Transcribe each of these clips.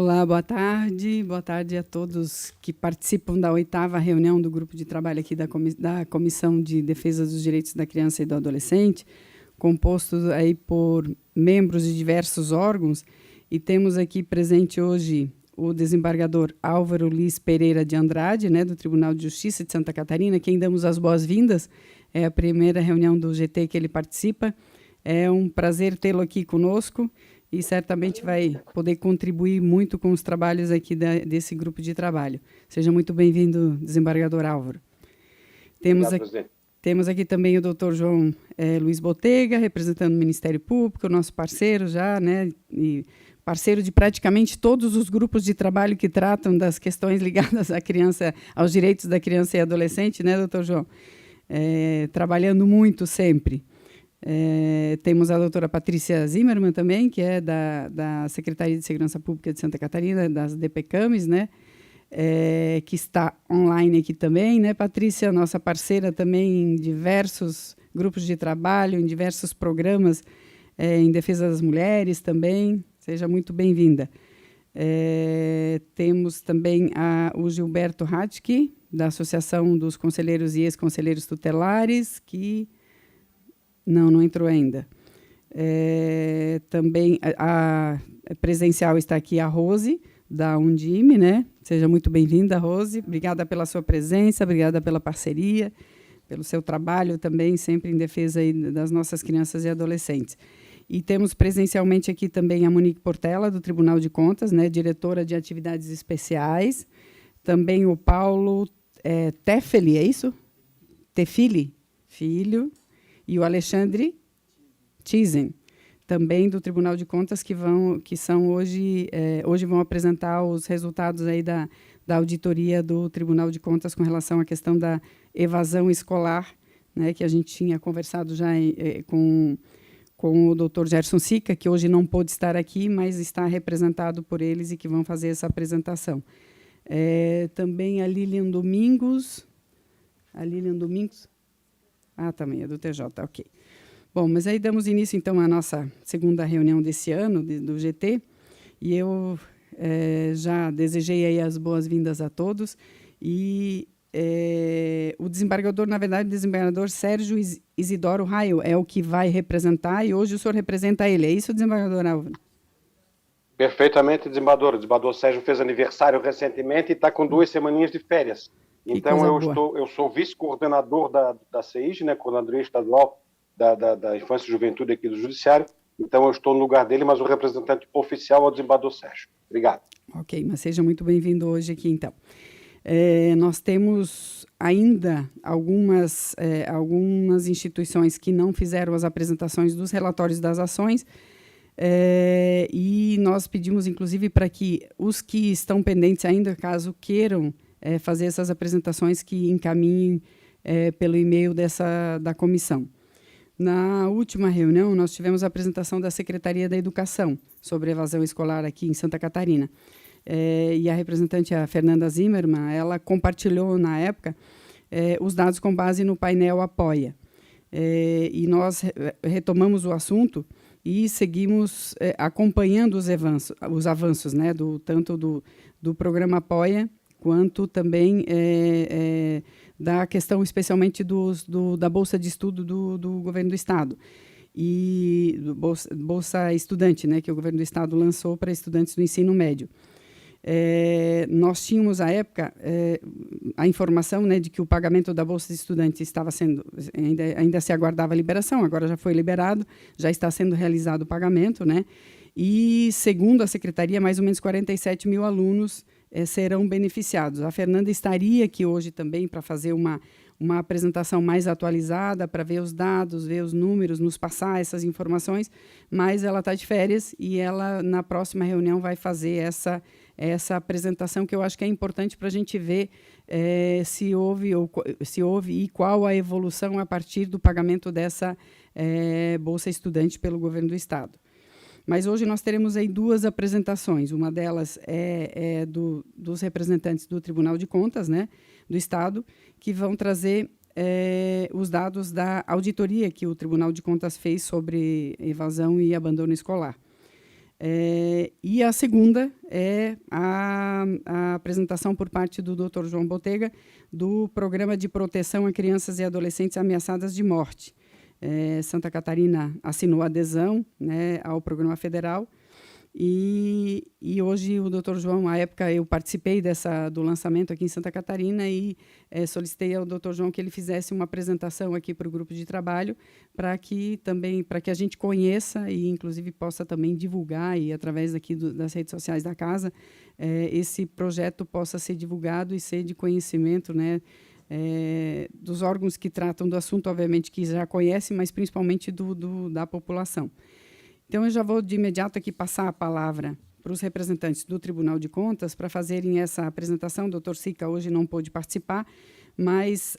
Olá, boa tarde a todos que participam da 8ª reunião do grupo de trabalho aqui da Comissão de Defesa dos Direitos da Criança e do Adolescente, composto aí por membros de diversos órgãos, e temos aqui presente hoje o desembargador Álvaro Liz Pereira de Andrade, né, do Tribunal de Justiça de Santa Catarina, quem damos as boas-vindas. É a primeira reunião do GT que ele participa. É um prazer tê-lo aqui conosco e certamente vai poder contribuir muito com os trabalhos aqui desse grupo de trabalho. Seja muito bem-vindo, desembargador Álvaro. Temos aqui também o doutor João Luiz Botega, representando o Ministério Público, nosso parceiro já, né, e parceiro de praticamente todos os grupos de trabalho que tratam das questões ligadas à criança, aos direitos da criança e adolescente, né, doutor João? Trabalhando muito sempre. Temos a doutora Patrícia Zimmermann também, que é da Secretaria de Segurança Pública de Santa Catarina, das DPCAMs, né? Que está online aqui também, né, Patrícia? Nossa parceira também em diversos grupos de trabalho, em diversos programas em defesa das mulheres também. Seja muito bem-vinda. Temos também o Gilberto Hatke, da Associação dos Conselheiros e Ex-Conselheiros Tutelares, que não entrou ainda. Também a presencial está aqui a Rose, da Undime, né? Seja muito bem-vinda, Rose. Obrigada pela sua presença, obrigada pela parceria, pelo seu trabalho também, sempre em defesa aí das nossas crianças e adolescentes. E temos presencialmente aqui também a Monique Portela, do Tribunal de Contas, né? Diretora de Atividades Especiais. Também o Paulo Tefeli, é isso? Tefili? Filho. E o Alexandre Tizen, também do Tribunal de Contas, que são hoje vão apresentar os resultados aí da auditoria do Tribunal de Contas com relação à questão da evasão escolar, né, que a gente tinha conversado já com o doutor Gerson Sica, que hoje não pôde estar aqui, mas está representado por eles e que vão fazer essa apresentação. Também a Lilian Domingos. Também é do TJ, ok. Bom, mas aí damos início, então, à nossa segunda reunião desse ano, do GT, e eu já desejei aí as boas-vindas a todos, e o desembargador, na verdade, o desembargador Sérgio Isidoro Raio é o que vai representar, e hoje o senhor representa ele, é isso, desembargador Álvaro? Perfeitamente, desembargador. O desembargador Sérgio fez aniversário recentemente e está com 2 semaninhas de férias. Então, eu sou vice-coordenador da CEIG, né, coordenadoria estadual da Infância e Juventude aqui do Judiciário. Então, eu estou no lugar dele, mas o representante oficial é o desembargador Sérgio. Obrigado. Ok, mas seja muito bem-vindo hoje aqui, então. Nós temos ainda algumas instituições que não fizeram as apresentações dos relatórios das ações, e nós pedimos, inclusive, para que os que estão pendentes ainda, caso queiram fazer essas apresentações, que encaminhem pelo e-mail da comissão. Na última reunião, nós tivemos a apresentação da Secretaria da Educação sobre evasão escolar aqui em Santa Catarina. E a representante, a Fernanda Zimmermann, ela compartilhou, na época, os dados com base no painel Apoia. E nós retomamos o assunto e seguimos acompanhando os avanços, né, tanto do programa Apoia, quanto também da questão, especialmente da Bolsa de Estudo do Governo do Estado. E do Bolsa Estudante, né, que o Governo do Estado lançou para estudantes do ensino médio. Nós tínhamos, à época, a informação, né, de que o pagamento da Bolsa de Estudante estava sendo, ainda se aguardava a liberação, agora já foi liberado, já está sendo realizado o pagamento, né, e, segundo a Secretaria, mais ou menos 47 mil alunos serão beneficiados. A Fernanda estaria aqui hoje também para fazer uma apresentação mais atualizada, para ver os dados, ver os números, nos passar essas informações, mas ela está de férias e ela, na próxima reunião, vai fazer essa apresentação, que eu acho que é importante para a gente ver se houve e qual a evolução a partir do pagamento dessa Bolsa Estudante pelo Governo do Estado. Mas hoje nós teremos aí 2 apresentações. Uma delas é dos representantes do Tribunal de Contas, né, do Estado, que vão trazer os dados da auditoria que o Tribunal de Contas fez sobre evasão e abandono escolar. E a segunda é a apresentação por parte do Dr. João Botega do Programa de Proteção a Crianças e Adolescentes Ameaçadas de Morte. Santa Catarina assinou adesão, né, ao programa federal, e hoje o Dr. João, à época eu participei do lançamento aqui em Santa Catarina e solicitei ao Dr. João que ele fizesse uma apresentação aqui para o grupo de trabalho, para que a gente conheça e inclusive possa também divulgar, e através aqui das redes sociais da casa, esse projeto possa ser divulgado e ser de conhecimento, né, dos órgãos que tratam do assunto, obviamente que já conhecem, mas principalmente da população. Então, eu já vou de imediato aqui passar a palavra para os representantes do Tribunal de Contas para fazerem essa apresentação. O doutor Sica hoje não pôde participar, mas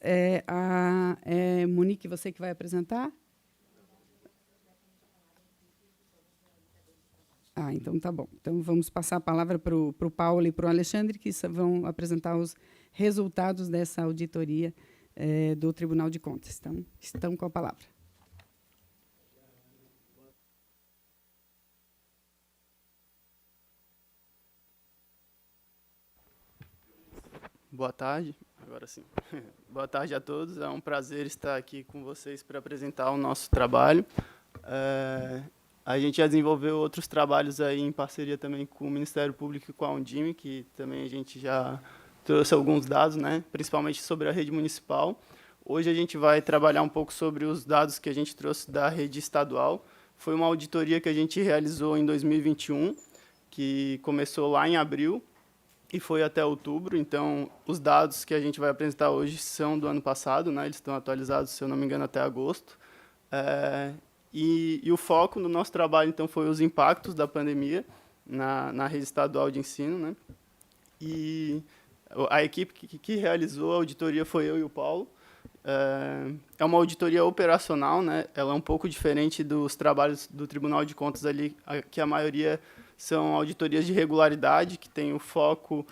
Monique, você que vai apresentar? Então tá bom. Então, vamos passar a palavra para o Paulo e para o Alexandre, que vão apresentar os resultados dessa auditoria do Tribunal de Contas. Então, estão com a palavra. Boa tarde, agora sim. Boa tarde a todos, é um prazer estar aqui com vocês para apresentar o nosso trabalho. A gente já desenvolveu outros trabalhos aí em parceria também com o Ministério Público e com a Undime, que também a gente já trouxe alguns dados, né, principalmente sobre a rede municipal. Hoje a gente vai trabalhar um pouco sobre os dados que a gente trouxe da rede estadual. Foi uma auditoria que a gente realizou em 2021, que começou lá em abril, e foi até outubro. Então, os dados que a gente vai apresentar hoje são do ano passado, né? Eles estão atualizados, se eu não me engano, até agosto. E o foco no nosso trabalho, então, foi os impactos da pandemia na rede estadual de ensino, né? E a equipe que realizou a auditoria foi eu e o Paulo. É uma auditoria operacional, né? Ela é um pouco diferente dos trabalhos do Tribunal de Contas ali, que a maioria são auditorias de regularidade, que tem o foco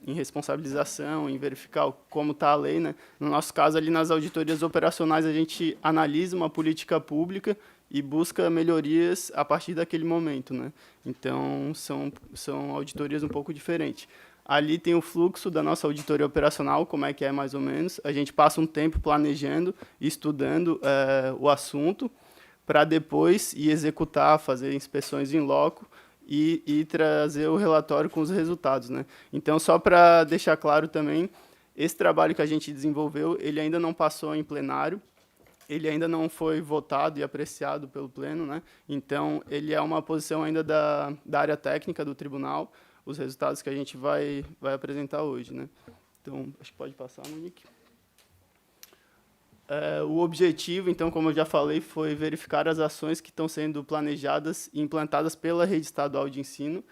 em responsabilização, em verificar como está a lei, né? No nosso caso, ali nas auditorias operacionais, a gente analisa uma política pública e busca melhorias a partir daquele momento, né? Então, são auditorias um pouco diferentes. Ali tem o fluxo da nossa auditoria operacional, como é que é mais ou menos. A gente passa um tempo planejando, estudando o assunto, para depois ir executar, fazer inspeções em loco e trazer o relatório com os resultados, né? Então, só para deixar claro também, esse trabalho que a gente desenvolveu, ele ainda não passou em plenário, ele ainda não foi votado e apreciado pelo Pleno, né? Então, ele é uma posição ainda da área técnica do tribunal, os resultados que a gente vai apresentar hoje, né? Então, acho que pode passar, Monique. O objetivo, então, como eu já falei, foi verificar as ações que estão sendo planejadas e implantadas pela rede estadual de ensino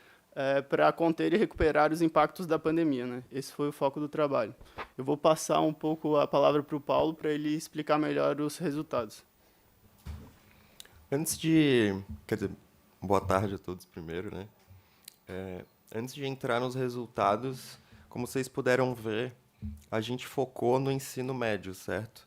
para conter e recuperar os impactos da pandemia, né? Esse foi o foco do trabalho. Eu vou passar um pouco a palavra para o Paulo para ele explicar melhor os resultados. Boa tarde a todos primeiro, né? Antes de entrar nos resultados, como vocês puderam ver, a gente focou no ensino médio, certo?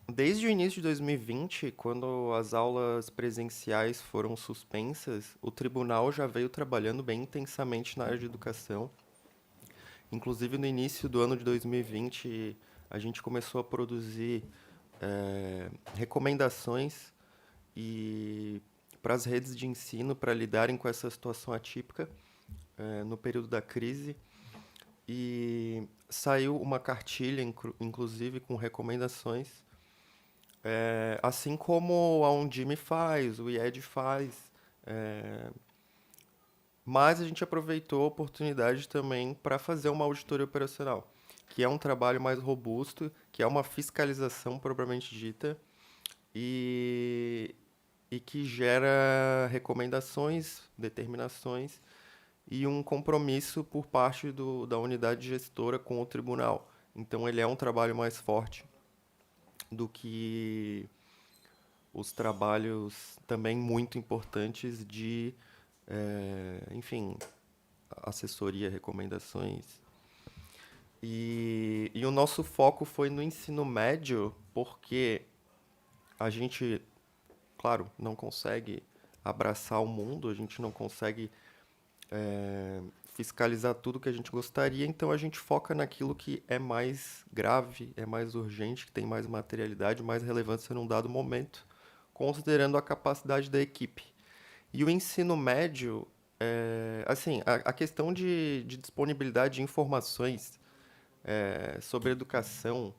Desde o início de 2020, quando as aulas presenciais foram suspensas, o tribunal já veio trabalhando bem intensamente na área de educação. Inclusive, no início do ano de 2020, a gente começou a produzir recomendações para as redes de ensino para lidarem com essa situação atípica no período da crise. E saiu uma cartilha, inclusive, com recomendações, assim como a Undime faz, o IED faz. Mas a gente aproveitou a oportunidade também para fazer uma auditoria operacional, que é um trabalho mais robusto, que é uma fiscalização propriamente dita, e que gera recomendações, determinações, e um compromisso por parte da unidade gestora com o tribunal. Então, ele é um trabalho mais forte do que os trabalhos também muito importantes de, enfim, assessoria, recomendações. E o nosso foco foi no ensino médio, porque a gente, claro, não consegue abraçar o mundo, a gente não consegue fiscalizar tudo que a gente gostaria, então a gente foca naquilo que é mais grave, é mais urgente, que tem mais materialidade, mais relevância num dado momento, considerando a capacidade da equipe. E o ensino médio, assim, a questão de disponibilidade de informações sobre educação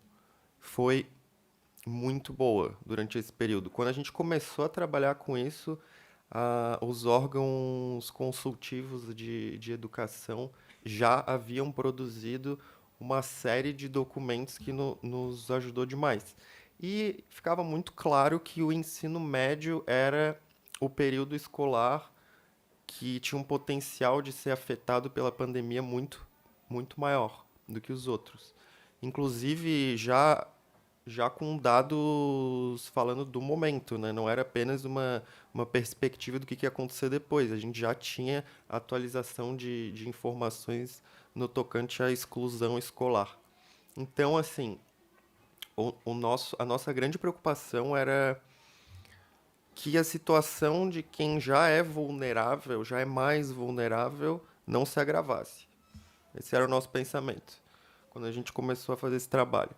foi muito boa durante esse período. Quando a gente começou a trabalhar com isso, os órgãos consultivos de educação já haviam produzido uma série de documentos que nos ajudou demais. E ficava muito claro que o ensino médio era o período escolar que tinha um potencial de ser afetado pela pandemia muito, muito maior do que os outros. Inclusive, já com dados falando do momento, né? Não era apenas uma perspectiva do que ia acontecer depois. A gente já tinha atualização de informações no tocante à exclusão escolar. Então, assim, a nossa grande preocupação era que a situação de quem já é vulnerável, já é mais vulnerável, não se agravasse. Esse era o nosso pensamento, quando a gente começou a fazer esse trabalho.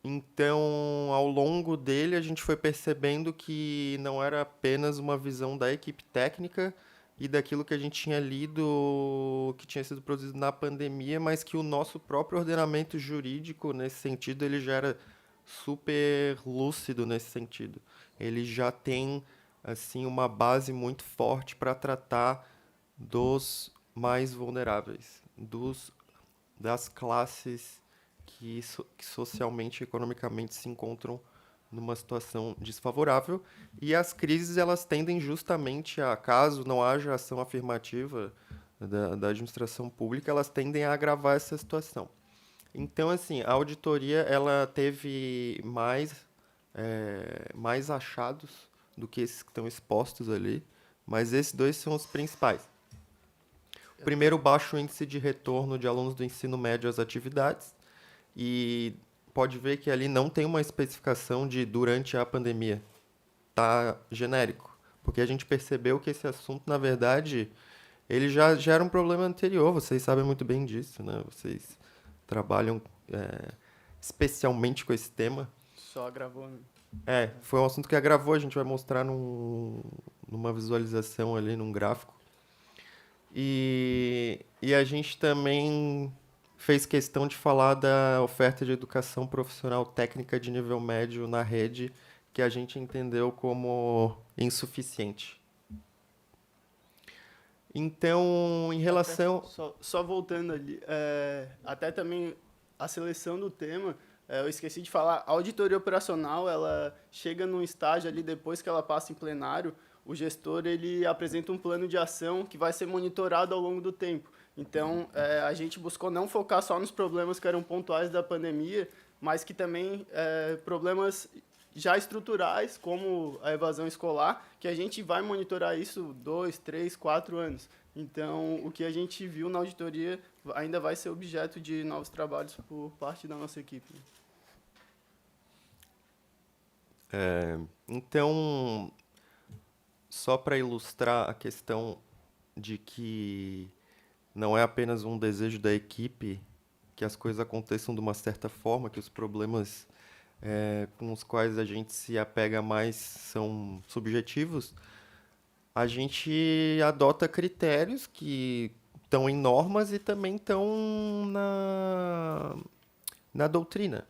Então, ao longo dele, a gente foi percebendo que não era apenas uma visão da equipe técnica e daquilo que a gente tinha lido, que tinha sido produzido na pandemia, mas que o nosso próprio ordenamento jurídico, nesse sentido, ele já era super lúcido nesse sentido. Ele já tem assim uma base muito forte para tratar dos mais vulneráveis, das classes que socialmente e economicamente se encontram numa situação desfavorável, e as crises elas tendem justamente a, caso não haja ação afirmativa da administração pública, elas tendem a agravar essa situação. Então, assim, a auditoria ela teve mais achados do que esses que estão expostos ali, mas esses dois são os principais. O primeiro, baixo índice de retorno de alunos do ensino médio às atividades, e pode ver que ali não tem uma especificação de durante a pandemia. Está genérico, porque a gente percebeu que esse assunto, na verdade, ele já era um problema anterior, vocês sabem muito bem disso, né? Vocês trabalham especialmente com esse tema. Só agravou, né? Foi um assunto que agravou, a gente vai mostrar numa visualização ali, num gráfico. E a gente também fez questão de falar da oferta de educação profissional técnica de nível médio na rede, que a gente entendeu como insuficiente. Então, em relação... Só voltando ali, até também a seleção do tema, eu esqueci de falar, a auditoria operacional, ela chega num estágio ali, depois que ela passa em plenário, o gestor ele apresenta um plano de ação que vai ser monitorado ao longo do tempo. Então, a gente buscou não focar só nos problemas que eram pontuais da pandemia, mas que também problemas já estruturais, como a evasão escolar, que a gente vai monitorar isso 2, 3, 4 anos. Então, o que a gente viu na auditoria ainda vai ser objeto de novos trabalhos por parte da nossa equipe. Então, só para ilustrar a questão de que não é apenas um desejo da equipe que as coisas aconteçam de uma certa forma, que os problemas com os quais a gente se apega mais são subjetivos, a gente adota critérios que estão em normas e também estão na doutrina,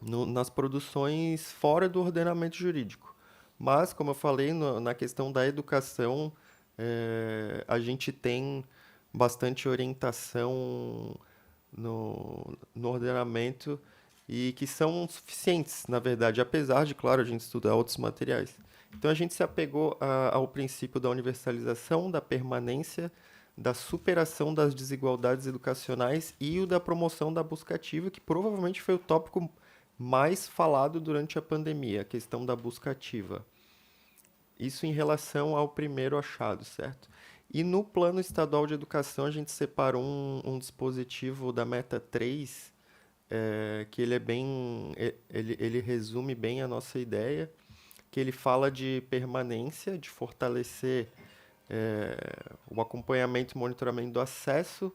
nas produções fora do ordenamento jurídico. Mas, como eu falei, na questão da educação, a gente tem bastante orientação no ordenamento e que são suficientes, na verdade, apesar de, claro, a gente estudar outros materiais. Então, a gente se apegou ao princípio da universalização, da permanência, da superação das desigualdades educacionais e o da promoção da busca ativa, que provavelmente foi o tópico mais falado durante a pandemia, a questão da busca ativa. Isso em relação ao primeiro achado, certo? E no Plano Estadual de Educação, a gente separou um dispositivo da Meta 3, que ele resume bem a nossa ideia. que ele fala de permanência, de fortalecer o acompanhamento e monitoramento do acesso,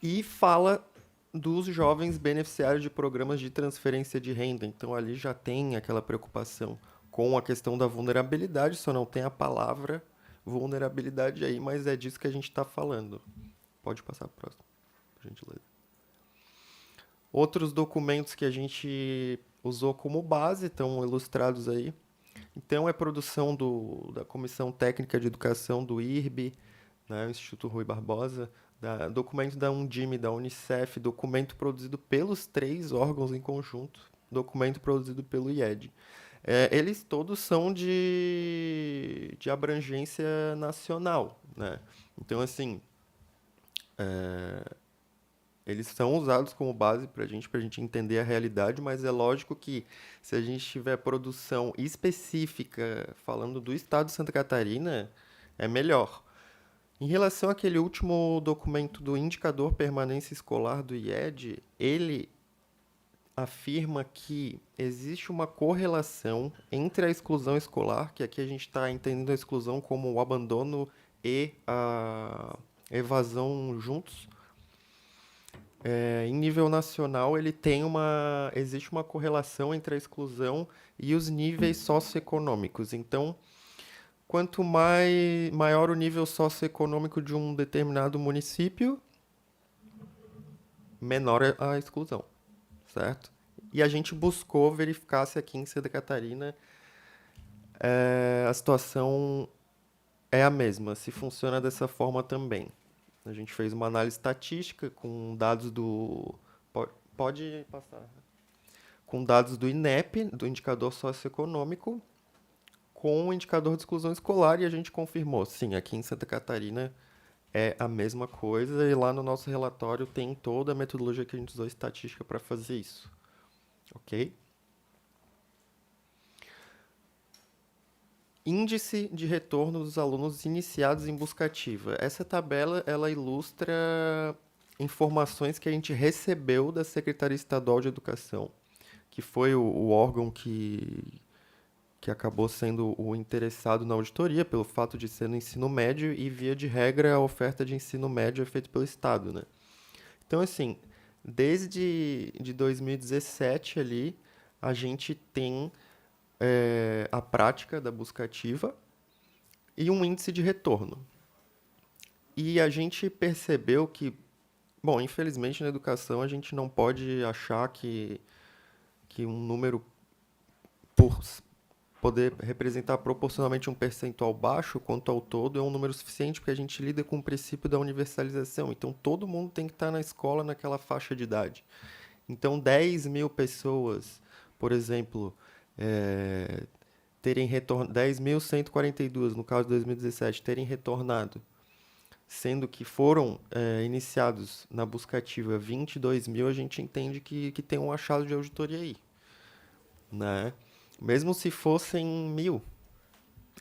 e fala dos jovens beneficiários de programas de transferência de renda. Então, ali já tem aquela preocupação com a questão da vulnerabilidade, só não tem a palavra vulnerabilidade aí, mas é disso que a gente está falando. Pode passar para o próximo, por gentileza. Outros documentos que a gente usou como base estão ilustrados aí. Então, é produção da Comissão Técnica de Educação do IRB, né, o Instituto Rui Barbosa, documento da Undime, da Unicef, documento produzido pelos 3 órgãos em conjunto, documento produzido pelo IED. Eles todos são de abrangência nacional, né? Então, assim, eles são usados como base para a gente entender a realidade, mas é lógico que se a gente tiver produção específica falando do estado de Santa Catarina, é melhor. Em relação àquele último documento do Indicador Permanência Escolar do IED, ele afirma que existe uma correlação entre a exclusão escolar, que aqui a gente está entendendo a exclusão como o abandono e a evasão juntos. Em nível nacional, existe uma correlação entre a exclusão e os níveis socioeconômicos. Então, quanto maior o nível socioeconômico de um determinado município, menor é a exclusão, certo? E a gente buscou verificar se aqui em Santa Catarina a situação é a mesma, se funciona dessa forma também. A gente fez uma análise estatística com dados do... Pode passar. Com dados do INEP, do Indicador Socioeconômico, com o indicador de exclusão escolar, e a gente confirmou, sim, aqui em Santa Catarina é a mesma coisa, e lá no nosso relatório tem toda a metodologia que a gente usou estatística para fazer isso. Ok? Índice de retorno dos alunos iniciados em busca ativa. Essa tabela, ela ilustra informações que a gente recebeu da Secretaria Estadual de Educação, que foi o órgão que acabou sendo o interessado na auditoria, pelo fato de ser no ensino médio, e, via de regra, a oferta de ensino médio é feita pelo Estado, né? Então, assim, desde 2017 ali, a gente tem a prática da busca ativa e um índice de retorno. E a gente percebeu que, bom, infelizmente na educação a gente não pode achar que um número por poder representar proporcionalmente um percentual baixo quanto ao todo é um número suficiente, porque a gente lida com o princípio da universalização. Então, todo mundo tem que estar na escola naquela faixa de idade. Então, 10 mil pessoas, por exemplo, terem retornado, 10.142, no caso de 2017, terem retornado, sendo que foram iniciados na busca ativa 22 mil, a gente entende que tem um achado de auditoria aí, né? Mesmo se fossem 1.000,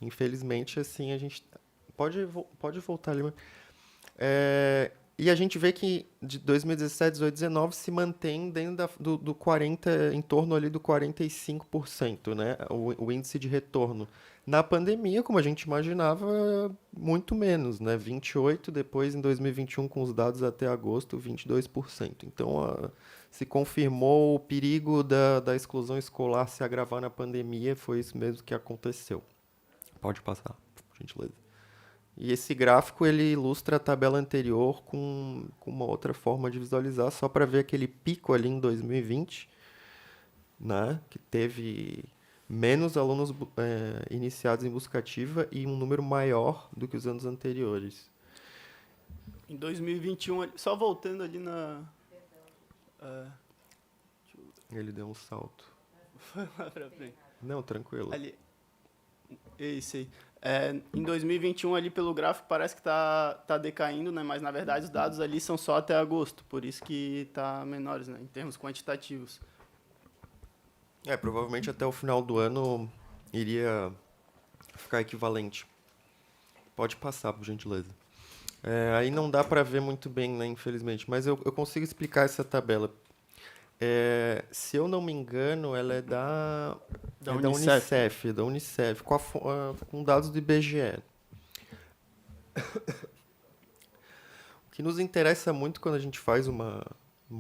infelizmente, assim, a gente... Pode voltar ali. E a gente vê que de 2017, 18, 19 se mantém dentro do 40%, em torno ali do 45%, né? O índice de retorno. Na pandemia, como a gente imaginava, muito menos, né? 28%, depois em 2021, com os dados até agosto, 22%. Então, se confirmou o perigo da exclusão escolar se agravar na pandemia, foi isso mesmo que aconteceu. Pode passar, por gentileza. E esse gráfico ele ilustra a tabela anterior com uma outra forma de visualizar, só para ver aquele pico ali em 2020, né, que teve menos alunos iniciados em busca ativa e um número maior do que os anos anteriores. Em 2021, só voltando ali na... Ele deu um salto. Foi lá para frente. Não, tranquilo. Ali. Isso aí. Em 2021, ali pelo gráfico, parece que tá decaindo, né? Mas, na verdade, os dados ali são só até agosto. Por isso que tá menores, né? Em termos quantitativos. Provavelmente até o final do ano iria ficar equivalente. Pode passar, por gentileza. Aí não dá para ver muito bem, né? Infelizmente. Mas eu consigo explicar essa tabela. Se eu não me engano, ela é da Unicef. Da Unicef, com dados do IBGE. O que nos interessa muito quando a gente faz uma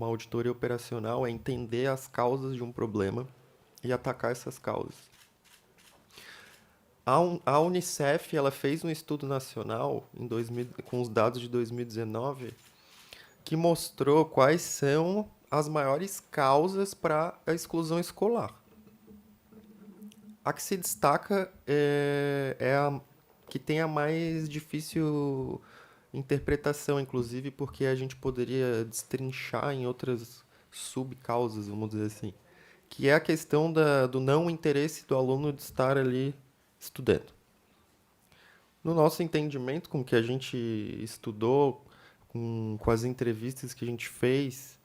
auditoria operacional é entender as causas de um problema e atacar essas causas. A Unicef ela fez um estudo nacional com os dados de 2019 que mostrou quais são as maiores causas para a exclusão escolar. A que se destaca é a que tem a mais difícil interpretação, inclusive, porque a gente poderia destrinchar em outras subcausas, vamos dizer assim, que é a questão do não interesse do aluno de estar ali estudando. No nosso entendimento, com o que a gente estudou, com as entrevistas que a gente fez,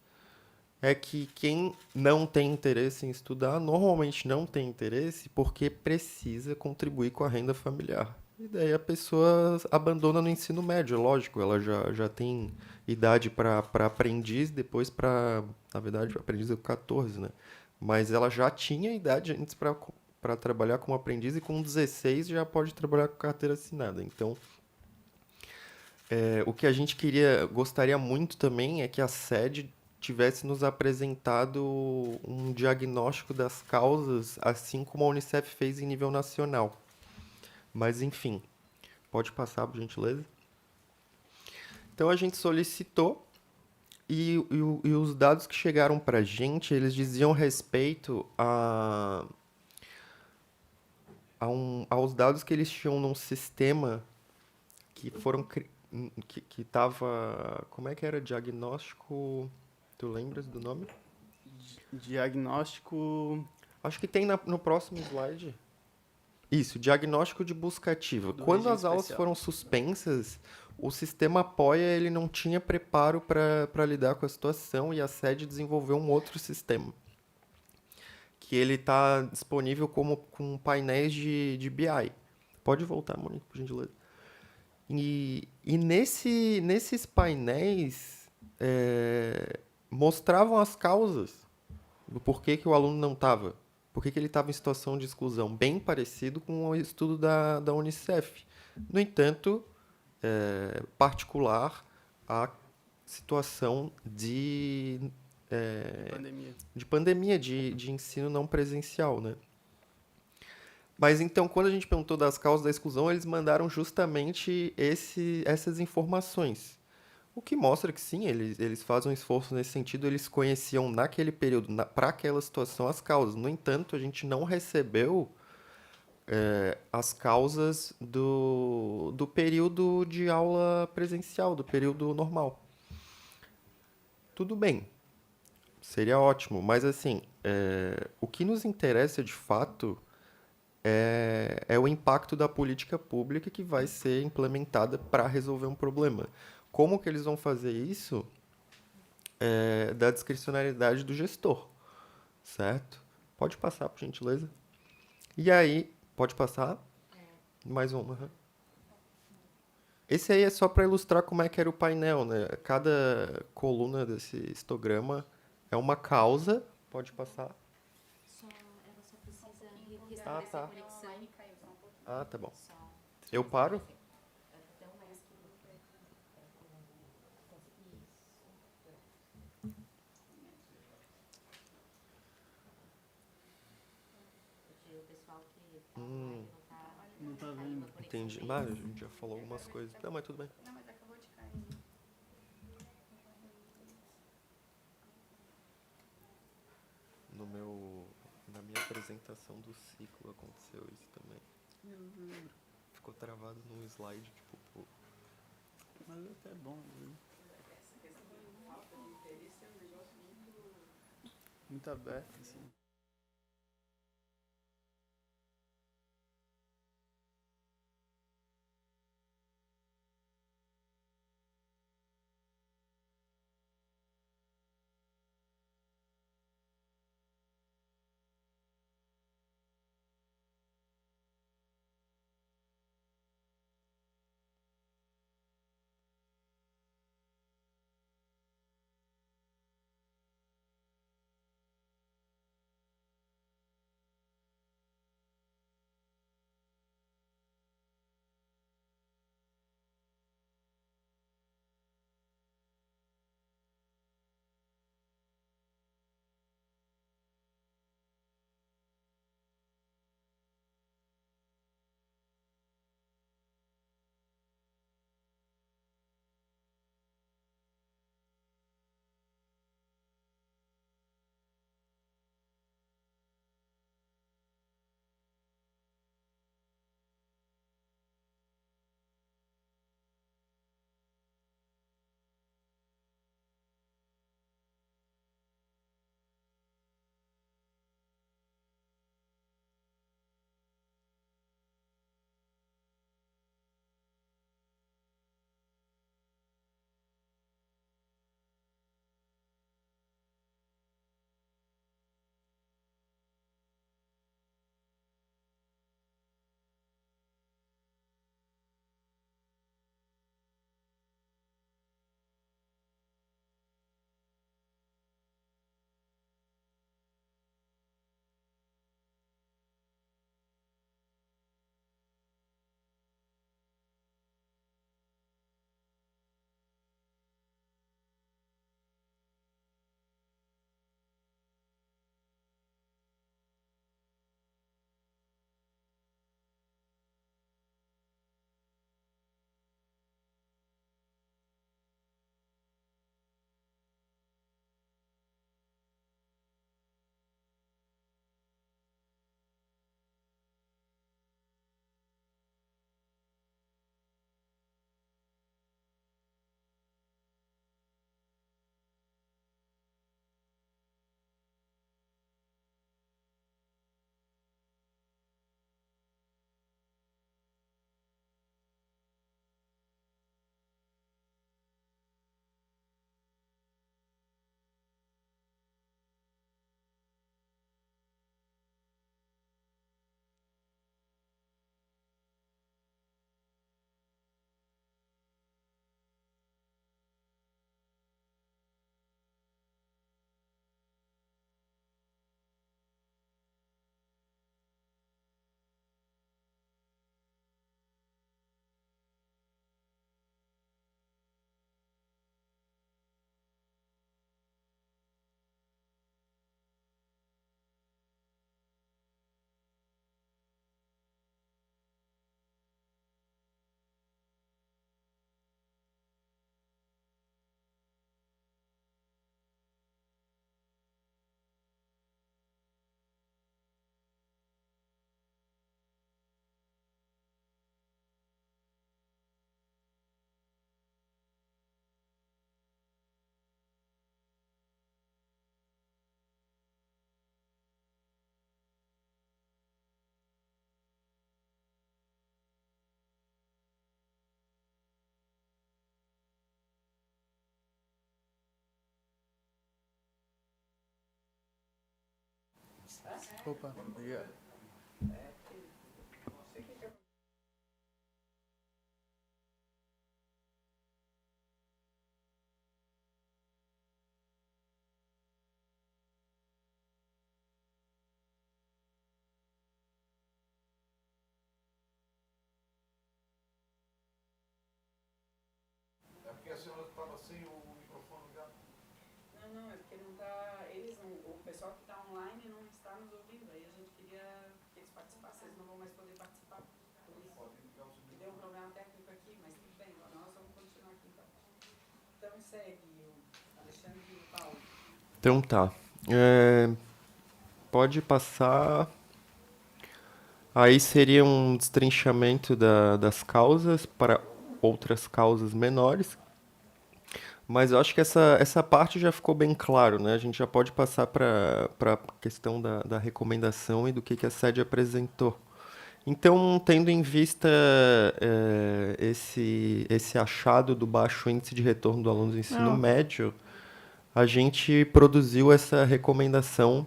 é que quem não tem interesse em estudar, normalmente não tem interesse porque precisa contribuir com a renda familiar. E daí a pessoa abandona no ensino médio, lógico, ela já tem idade para aprendiz, depois para, na verdade, aprendiz é 14, né? Mas ela já tinha idade antes para trabalhar como aprendiz e com 16 já pode trabalhar com carteira assinada. Então, o que a gente gostaria muito também é que a sede tivesse nos apresentado um diagnóstico das causas, assim como a Unicef fez em nível nacional. Mas, enfim, pode passar, por gentileza. Então, a gente solicitou e os dados que chegaram para a gente, eles diziam respeito aos dados que eles tinham num sistema que foram que tava, como é que era? Diagnóstico, tu lembras do nome? Diagnóstico Acho que tem no próximo slide. Isso, diagnóstico de busca ativa. do Quando regime as aulas especial. foram suspensas, o sistema Apoia ele não tinha preparo para lidar com a situação e a sede desenvolveu um outro sistema. Que ele está disponível com painéis de BI. Pode voltar, Monique, por gentileza. E nesses painéis mostravam as causas do porquê que o aluno não estava. Por que ele estava em situação de exclusão? Bem parecido com o estudo da Unicef. No entanto, particular a situação Pandemia. de pandemia, de ensino não presencial, né? Mas então, quando a gente perguntou das causas da exclusão, eles mandaram justamente essas informações. O que mostra que sim, eles fazem um esforço nesse sentido, eles conheciam naquele período, para aquela situação, as causas. No entanto, a gente não recebeu as causas do período de aula presencial, do período normal. Tudo bem, seria ótimo, mas assim, o que nos interessa de fato é o impacto da política pública que vai ser implementada para resolver um problema. Como que eles vão fazer isso? Da discricionariedade do gestor, certo? Pode passar, por gentileza. E aí, pode passar? Mais uma. Uhum. Esse aí é só para ilustrar como é que era o painel, né? Cada coluna desse histograma é uma causa. Pode passar. Ela só precisa restabelecer Ah, tá. a conexão. Ah, tá bom. Eu paro? Não tá vendo. Entendi. Mas a gente já falou algumas coisas. Não, mas tudo bem. Não, mas acabou de cair. Na minha apresentação do ciclo aconteceu isso também. Ficou travado num slide, tipo, pô. Mas é até bom, viu? Muito aberto, assim. Opa, obrigado. Não, é porque não tá, o pessoal que está online não está nos ouvindo, aí a gente queria que eles participassem, eles não vão mais poder participar, por isso. Deu um problema técnico aqui, mas tudo bem, nós vamos continuar aqui então. Então segue o Alexandre e o Paulo. Então tá. Pode passar. Aí seria um destrinchamento das causas para outras causas menores. Mas eu acho que essa parte já ficou bem claro, né? A gente já pode passar para a questão da recomendação e do que a SED apresentou. Então, tendo em vista esse achado do baixo índice de retorno do aluno do ensino médio, a gente produziu essa recomendação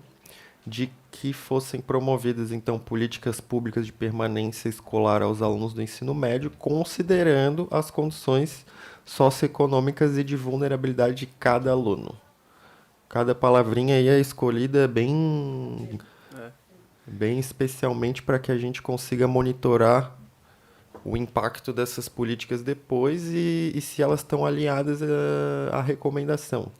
de que fossem promovidas, então, políticas públicas de permanência escolar aos alunos do ensino médio, considerando as condições socioeconômicas e de vulnerabilidade de cada aluno. Cada palavrinha aí é escolhida bem especialmente para que a gente consiga monitorar o impacto dessas políticas depois e se elas estão alinhadas à recomendação.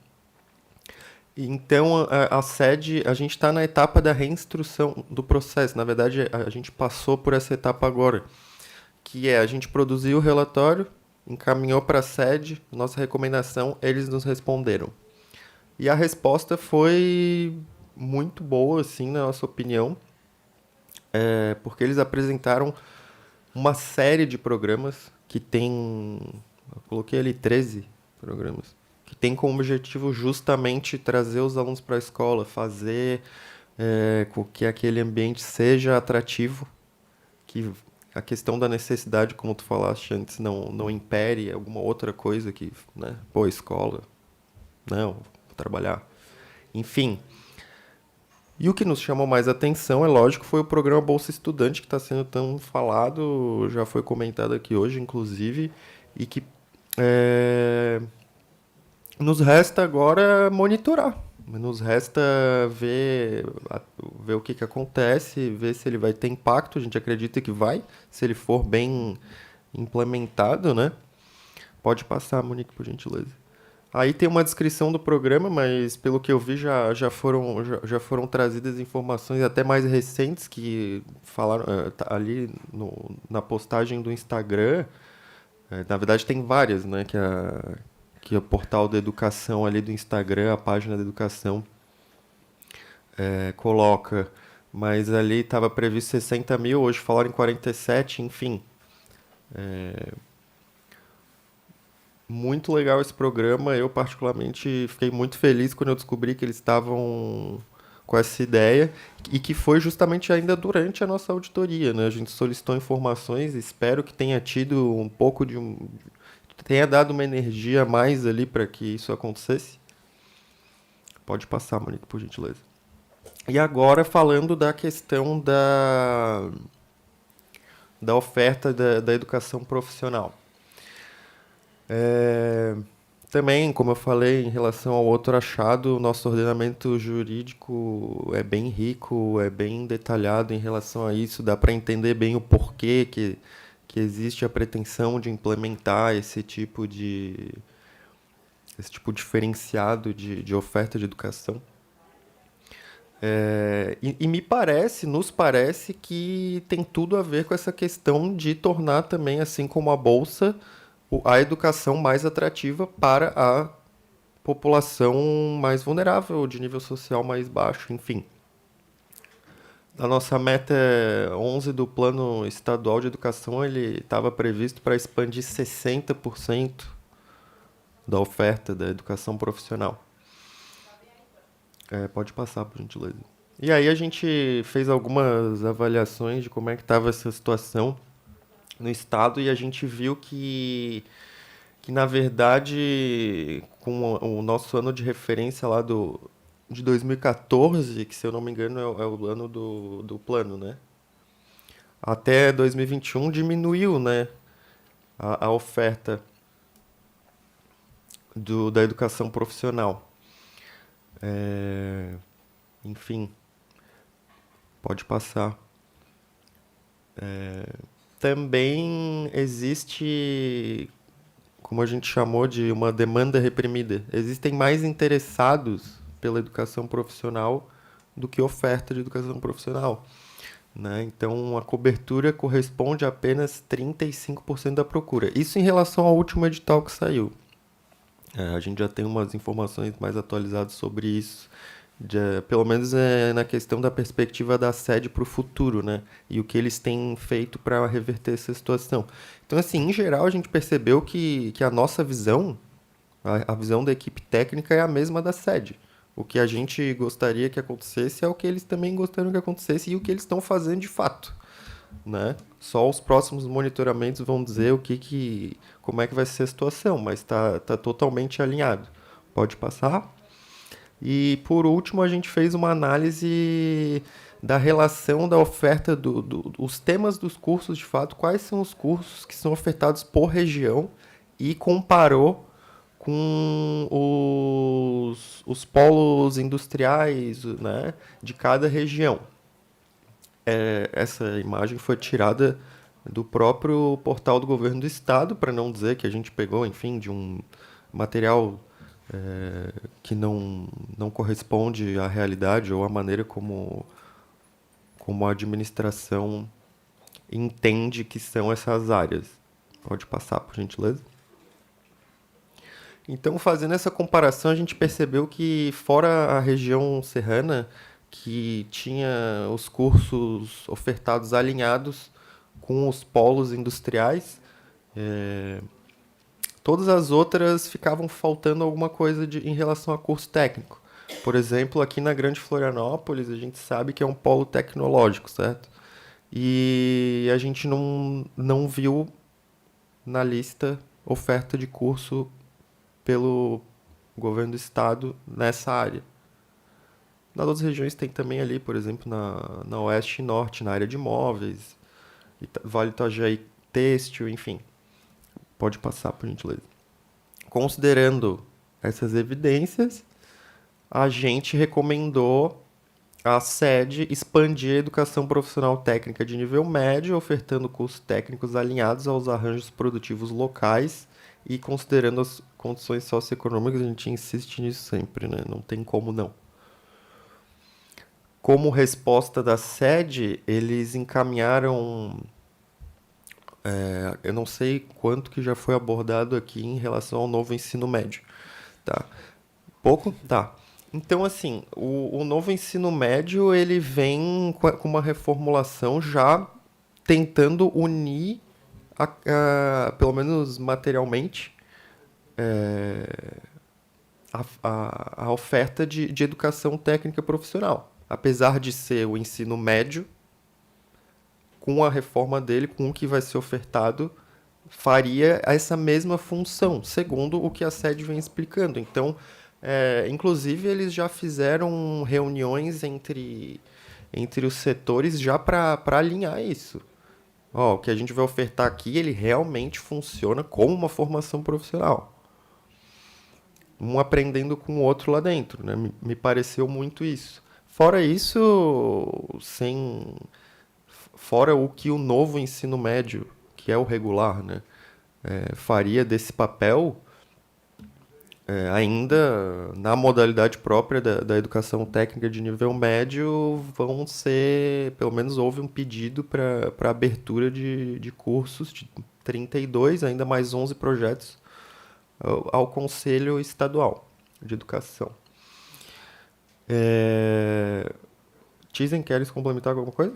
Então, a SED, a gente está na etapa da reinstrução do processo. Na verdade, a gente passou por essa etapa agora, que é a gente produziu o relatório, encaminhou para a SED, nossa recomendação, eles nos responderam. E a resposta foi muito boa, assim, na nossa opinião, porque eles apresentaram uma série de programas que tem, eu coloquei ali 13 programas, que tem como objetivo justamente trazer os alunos para a escola, fazer com que aquele ambiente seja atrativo, que a questão da necessidade, como tu falaste antes, não impere alguma outra coisa que, né, escola, não, vou trabalhar. Enfim. E o que nos chamou mais atenção, é lógico, foi o programa Bolsa Estudante, que está sendo tão falado, já foi comentado aqui hoje, inclusive, e que nos resta agora monitorar. Nos resta ver o que acontece, ver se ele vai ter impacto. A gente acredita que vai, se ele for bem implementado, né? Pode passar, Monique, por gentileza. Aí tem uma descrição do programa, mas pelo que eu vi já foram trazidas informações até mais recentes que falaram ali na postagem do Instagram. Na verdade tem várias, né? Que é o portal da educação ali do Instagram, a página da educação coloca, mas ali estava previsto 60 mil, hoje falaram em 47, enfim. Muito legal esse programa, eu particularmente fiquei muito feliz quando eu descobri que eles estavam com essa ideia, e que foi justamente ainda durante a nossa auditoria, né? A gente solicitou informações, espero que tenha tido um pouco tenha dado uma energia a mais ali para que isso acontecesse. Pode passar, Monique, por gentileza. E agora falando da questão da oferta da educação profissional. Também, como eu falei, em relação ao outro achado, o nosso ordenamento jurídico é bem rico, é bem detalhado em relação a isso, dá para entender bem o porquê que existe a pretensão de implementar esse tipo diferenciado de oferta de educação. E nos parece que tem tudo a ver com essa questão de tornar também, assim como a Bolsa, a educação mais atrativa para a população mais vulnerável, de nível social mais baixo, enfim. A nossa meta 11 do Plano Estadual de Educação, ele estava previsto para expandir 60% da oferta da educação profissional. Pode passar, por gentileza. E aí a gente fez algumas avaliações de como é que estava essa situação no Estado e a gente viu que na verdade, com o nosso ano de referência lá de 2014, que se eu não me engano é o ano do plano, né? Até 2021 diminuiu, né, a oferta da educação profissional. Enfim, pode passar. Também existe, como a gente chamou de uma demanda reprimida. Existem mais interessados pela educação profissional do que oferta de educação profissional, né? Então, a cobertura corresponde a apenas 35% da procura. Isso em relação ao último edital que saiu. A gente já tem umas informações mais atualizadas sobre isso, pelo menos na questão da perspectiva da sede para o futuro, né? E o que eles têm feito para reverter essa situação. Então, assim, em geral, a gente percebeu que a nossa visão, a visão da equipe técnica é a mesma da sede. O que a gente gostaria que acontecesse é o que eles também gostariam que acontecesse e o que eles estão fazendo de fato, né? Só os próximos monitoramentos vão dizer como é que vai ser a situação, mas está totalmente alinhado. Pode passar? E, por último, a gente fez uma análise da relação da oferta dos temas dos cursos, de fato, quais são os cursos que são ofertados por região e comparou com os polos industriais, né, de cada região. Essa imagem foi tirada do próprio portal do governo do estado, para não dizer que a gente pegou, enfim, de um material que não corresponde à realidade ou à maneira como a administração entende que são essas áreas. Pode passar, por gentileza. Então, fazendo essa comparação, a gente percebeu que, fora a região serrana, que tinha os cursos ofertados alinhados com os polos industriais, todas as outras ficavam faltando alguma coisa em relação a curso técnico. Por exemplo, aqui na Grande Florianópolis, a gente sabe que é um polo tecnológico, certo? E a gente não viu na lista oferta de curso pelo governo do estado nessa área. Nas outras regiões tem também ali, por exemplo, na Oeste e Norte, na área de imóveis, Vale do Itajaí, têxtil, enfim. Pode passar, por gentileza. Considerando essas evidências, a gente recomendou a sede expandir a educação profissional técnica de nível médio, ofertando cursos técnicos alinhados aos arranjos produtivos locais e considerando as condições socioeconômicas. A gente insiste nisso sempre, né? Não tem como não. Como resposta da sede, eles encaminharam... eu não sei quanto que já foi abordado aqui em relação ao novo ensino médio. Tá? Pouco? Tá. Então, assim, o novo ensino médio, ele vem com uma reformulação já tentando unir, pelo menos materialmente, a oferta de educação técnica profissional. Apesar de ser o ensino médio, com a reforma dele, com o que vai ser ofertado, faria essa mesma função, segundo o que a sede vem explicando. Então, inclusive, eles já fizeram reuniões entre os setores já para alinhar isso. O que a gente vai ofertar aqui, ele realmente funciona como uma formação profissional. Um aprendendo com o outro lá dentro, né? Me pareceu muito isso. Fora isso, fora o que o novo ensino médio, que é o regular, né, faria desse papel, ainda na modalidade própria da educação técnica de nível médio, vão ser, pelo menos houve um pedido para abertura de cursos, de 32, ainda mais 11 projetos, ao Conselho Estadual de Educação. Tizen, queres complementar com alguma coisa?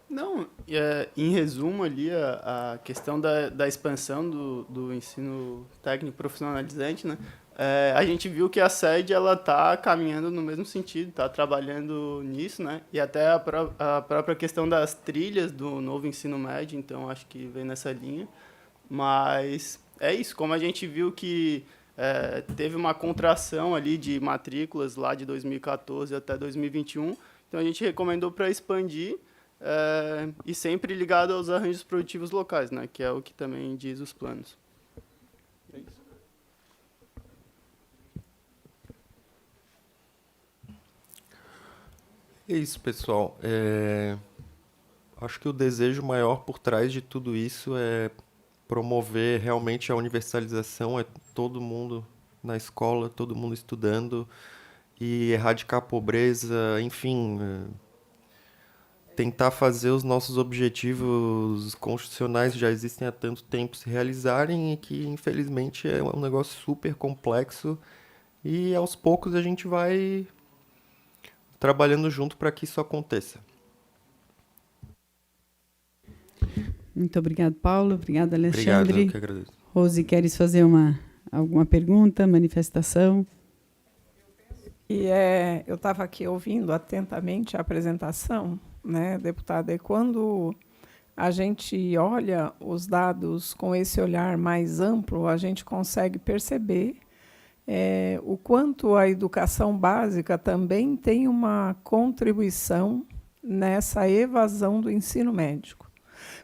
Não, em resumo ali, a questão da expansão do ensino técnico profissionalizante, né? A gente viu que a sede está caminhando no mesmo sentido, está trabalhando nisso, né? E até a própria questão das trilhas do novo ensino médio, então acho que vem nessa linha. Mas é isso, como a gente viu que teve uma contração ali de matrículas lá de 2014 até 2021, então a gente recomendou para expandir, e sempre ligado aos arranjos produtivos locais, né, que é o que também diz os planos. É isso. É isso, pessoal. Acho que o desejo maior por trás de tudo isso é promover realmente a universalização, é todo mundo na escola, todo mundo estudando, e erradicar a pobreza, enfim, tentar fazer os nossos objetivos constitucionais que já existem há tanto tempo se realizarem, e que, infelizmente, é um negócio super complexo, e aos poucos a gente vai trabalhando junto para que isso aconteça. Muito obrigado, Paulo. Obrigada, Alexandre. Obrigado, eu que agradeço. Rose, queres fazer alguma pergunta, manifestação? E eu estava aqui ouvindo atentamente a apresentação, né, deputada, e quando a gente olha os dados com esse olhar mais amplo, a gente consegue perceber o quanto a educação básica também tem uma contribuição nessa evasão do ensino médio.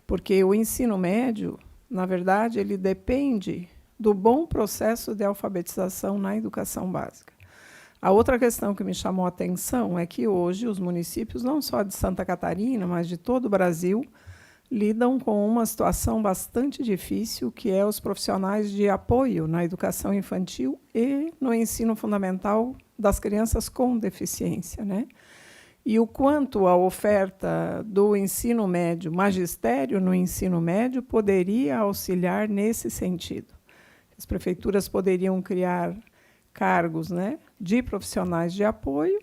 Porque o ensino médio, na verdade, ele depende do bom processo de alfabetização na educação básica. A outra questão que me chamou a atenção é que hoje os municípios, não só de Santa Catarina, mas de todo o Brasil, lidam com uma situação bastante difícil, que é os profissionais de apoio na educação infantil e no ensino fundamental das crianças com deficiência, né? E o quanto a oferta do ensino médio, magistério no ensino médio, poderia auxiliar nesse sentido. As prefeituras poderiam criar cargos, né, de profissionais de apoio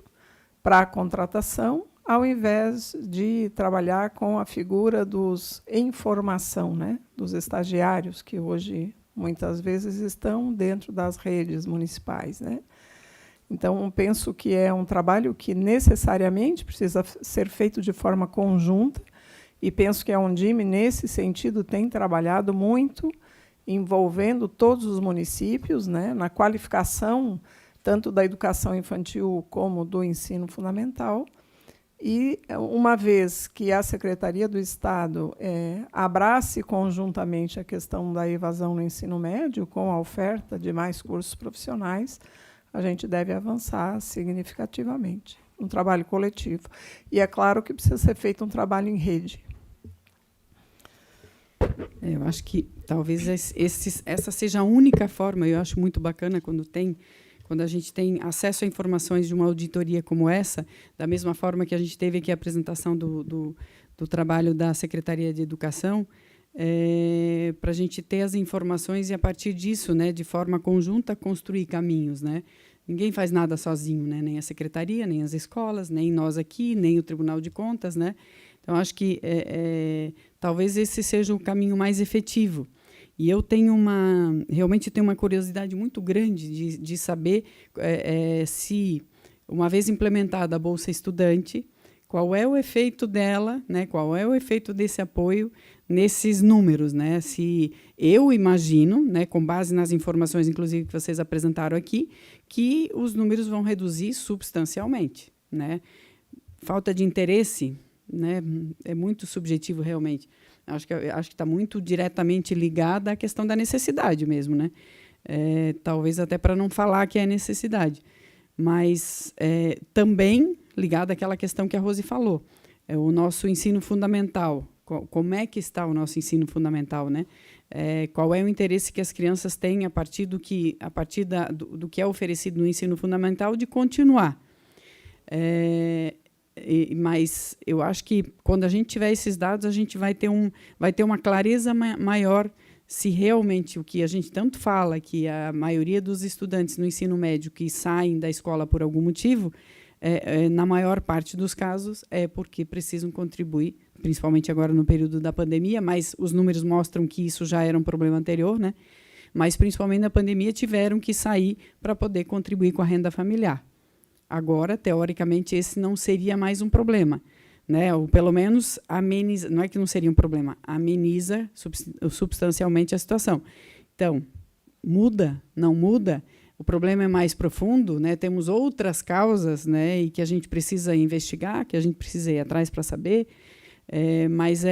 para a contratação, ao invés de trabalhar com a figura dos em formação, né, dos estagiários, que hoje, muitas vezes, estão dentro das redes municipais, né? Então, penso que é um trabalho que necessariamente precisa ser feito de forma conjunta, e penso que a Undime, nesse sentido, tem trabalhado muito, envolvendo todos os municípios, né, na qualificação tanto da educação infantil como do ensino fundamental. E, uma vez que a Secretaria do Estado abrace conjuntamente a questão da evasão no ensino médio, com a oferta de mais cursos profissionais, a gente deve avançar significativamente, um trabalho coletivo. E é claro que precisa ser feito um trabalho em rede. Eu acho que talvez essa seja a única forma. Eu acho muito bacana quando a gente tem acesso a informações de uma auditoria como essa, da mesma forma que a gente teve aqui a apresentação do trabalho da Secretaria de Educação, para a gente ter as informações e, a partir disso, né, de forma conjunta, construir caminhos, né? Ninguém faz nada sozinho, né? Nem a Secretaria, nem as escolas, nem nós aqui, nem o Tribunal de Contas, né? Então, acho que talvez esse seja o caminho mais efetivo. E eu realmente tenho uma curiosidade muito grande de saber se, uma vez implementada a Bolsa Estudante, qual é o efeito dela, né? Qual é o efeito desse apoio nesses números, né? Se eu imagino, né, com base nas informações, inclusive, que vocês apresentaram aqui, que os números vão reduzir substancialmente, né? Falta de interesse, né, é muito subjetivo, realmente. Acho que está muito diretamente ligada à questão da necessidade mesmo, né? Talvez até para não falar que é necessidade, mas também ligada àquela questão que a Rose falou, o nosso ensino fundamental. Como é que está o nosso ensino fundamental, né? Qual é o interesse que as crianças têm a partir do que é oferecido no ensino fundamental de continuar? Mas eu acho que, quando a gente tiver esses dados, a gente vai ter uma clareza maior se realmente o que a gente tanto fala, que a maioria dos estudantes no ensino médio que saem da escola por algum motivo, na maior parte dos casos, é porque precisam contribuir, principalmente agora no período da pandemia, mas os números mostram que isso já era um problema anterior, né? Mas, principalmente na pandemia, tiveram que sair para poder contribuir com a renda familiar. Agora, teoricamente, esse não seria mais um problema, né? Ou, pelo menos, ameniza, não é que não seria um problema, ameniza substancialmente a situação. Então, muda, não muda, o problema é mais profundo, né? Temos outras causas, né? E que a gente precisa investigar, que a gente precisa ir atrás para saber, mas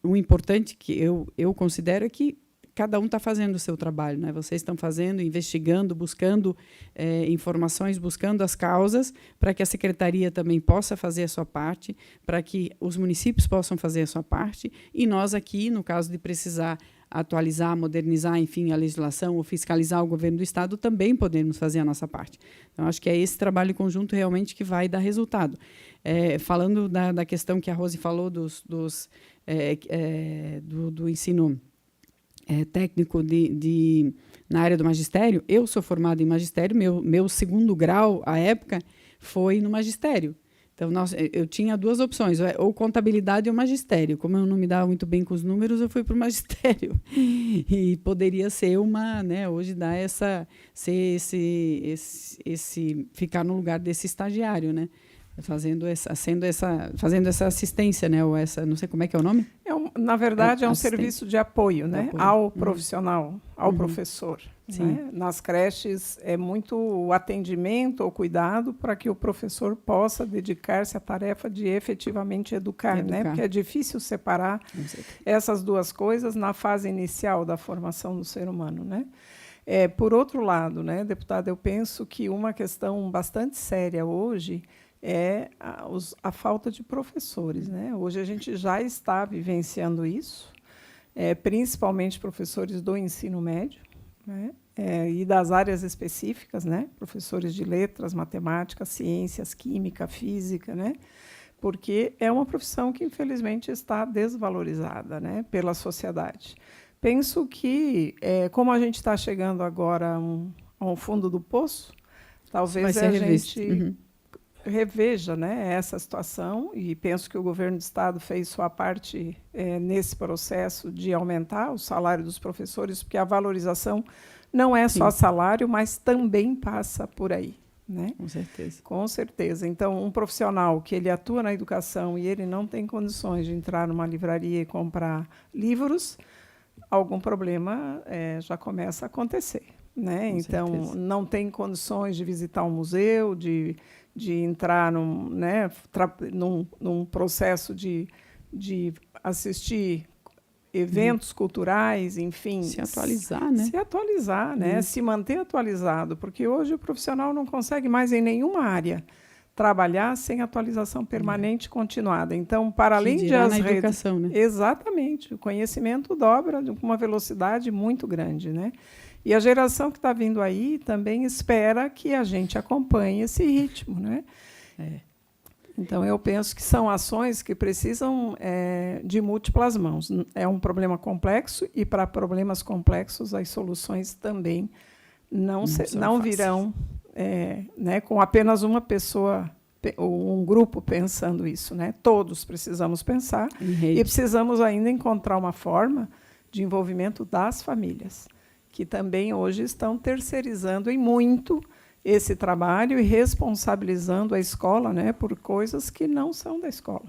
o importante que eu considero é que cada um está fazendo o seu trabalho, né? Vocês estão fazendo, investigando, buscando informações, buscando as causas, para que a secretaria também possa fazer a sua parte, para que os municípios possam fazer a sua parte, e nós aqui, no caso de precisar atualizar, modernizar, enfim, a legislação ou fiscalizar o governo do Estado, também podemos fazer a nossa parte. Então, acho que é esse trabalho conjunto realmente que vai dar resultado. Falando da questão que a Rose falou do ensino técnico na área do magistério, eu sou formada em magistério, meu segundo grau, à época, foi no magistério. Então, eu tinha duas opções, ou contabilidade ou magistério. Como eu não me dava muito bem com os números, eu fui para o magistério. E poderia ser hoje dar ficar no lugar desse estagiário, né? Fazendo essa assistência, né? Ou não sei como é que é o nome? Na verdade, é um serviço de apoio, né? Ao profissional, ao professor. Né? Nas creches, é muito o atendimento ou cuidado para que o professor possa dedicar-se à tarefa de efetivamente educar. Né? Porque é difícil separar essas duas coisas na fase inicial da formação do ser humano. Né? Por outro lado, né, deputada, eu penso que uma questão bastante séria hoje é a falta de professores. Né? Hoje a gente já está vivenciando isso, principalmente professores do ensino médio, né? E das áreas específicas, né? Professores de letras, matemática, ciências, química, física, né? Porque é uma profissão que, infelizmente, está desvalorizada, né? Pela sociedade. Penso que, como a gente está chegando agora a um fundo do poço, talvez a gente reveja, né, essa situação, e penso que o governo do Estado fez sua parte nesse processo de aumentar o salário dos professores, porque a valorização não é só salário, mas também passa por aí. Né? Com certeza. Com certeza. Então, um profissional que ele atua na educação e ele não tem condições de entrar numa livraria e comprar livros, algum problema já começa a acontecer. Né? Então, não tem condições de visitar um museu, de entrar num processo de assistir eventos culturais, enfim. Se atualizar, né? Se atualizar, né? Se manter atualizado, porque hoje o profissional não consegue mais em nenhuma área trabalhar sem atualização permanente continuada. Então, para além de as redes... educação, né? Exatamente. O conhecimento dobra com uma velocidade muito grande, né? E a geração que está vindo aí também espera que a gente acompanhe esse ritmo, né? Então, eu penso que são ações que precisam de múltiplas mãos. É um problema complexo e, para problemas complexos, as soluções também não virão né, com apenas uma pessoa ou um grupo pensando isso. Né? Todos precisamos pensar e precisamos ainda encontrar uma forma de envolvimento das famílias, que também hoje estão terceirizando em muito esse trabalho e responsabilizando a escola, né, por coisas que não são da escola.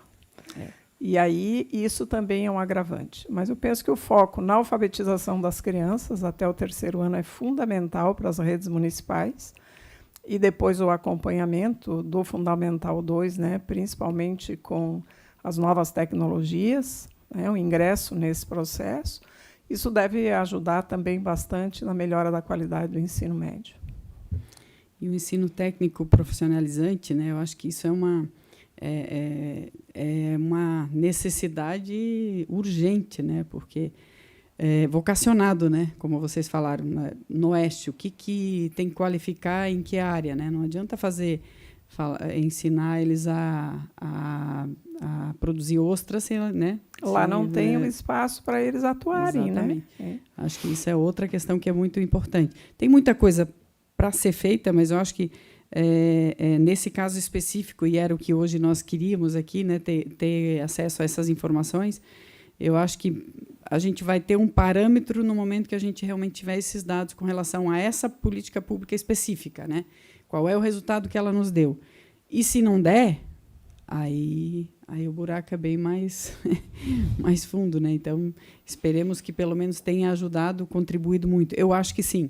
E aí isso também é um agravante. Mas eu penso que o foco na alfabetização das crianças até o 3º ano é fundamental para as redes municipais, e depois o acompanhamento do Fundamental 2, né, principalmente com as novas tecnologias, né, o ingresso nesse processo. Isso deve ajudar também bastante na melhora da qualidade do ensino médio. E o ensino técnico profissionalizante, né, eu acho que isso é uma necessidade urgente, né, porque vocacionado, né, como vocês falaram, no Oeste, o que tem que qualificar em que área, né? Não adianta ensinar eles a produzir ostras, né? Lá não tem um espaço para eles atuarem, exatamente, né? Acho que isso é outra questão que é muito importante. Tem muita coisa para ser feita, mas eu acho que nesse caso específico, e era o que hoje nós queríamos aqui, né, ter acesso a essas informações, eu acho que a gente vai ter um parâmetro no momento que a gente realmente tiver esses dados com relação a essa política pública específica, né? Qual é o resultado que ela nos deu? E se não der, aí aí o buraco é bem mais, mais fundo, né? Então, esperemos que pelo menos tenha ajudado, contribuído muito. Eu acho que sim.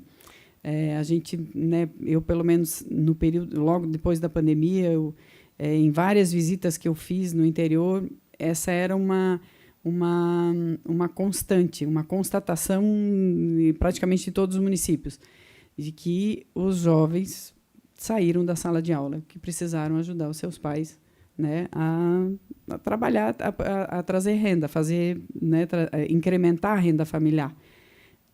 A gente, né, eu pelo menos no período, logo depois da pandemia, em várias visitas que eu fiz no interior, essa era uma constante, uma constatação praticamente em todos os municípios, de que os jovens saíram da sala de aula, que precisaram ajudar os seus pais, né, a trabalhar, a trazer renda, fazer, né, incrementar a renda familiar.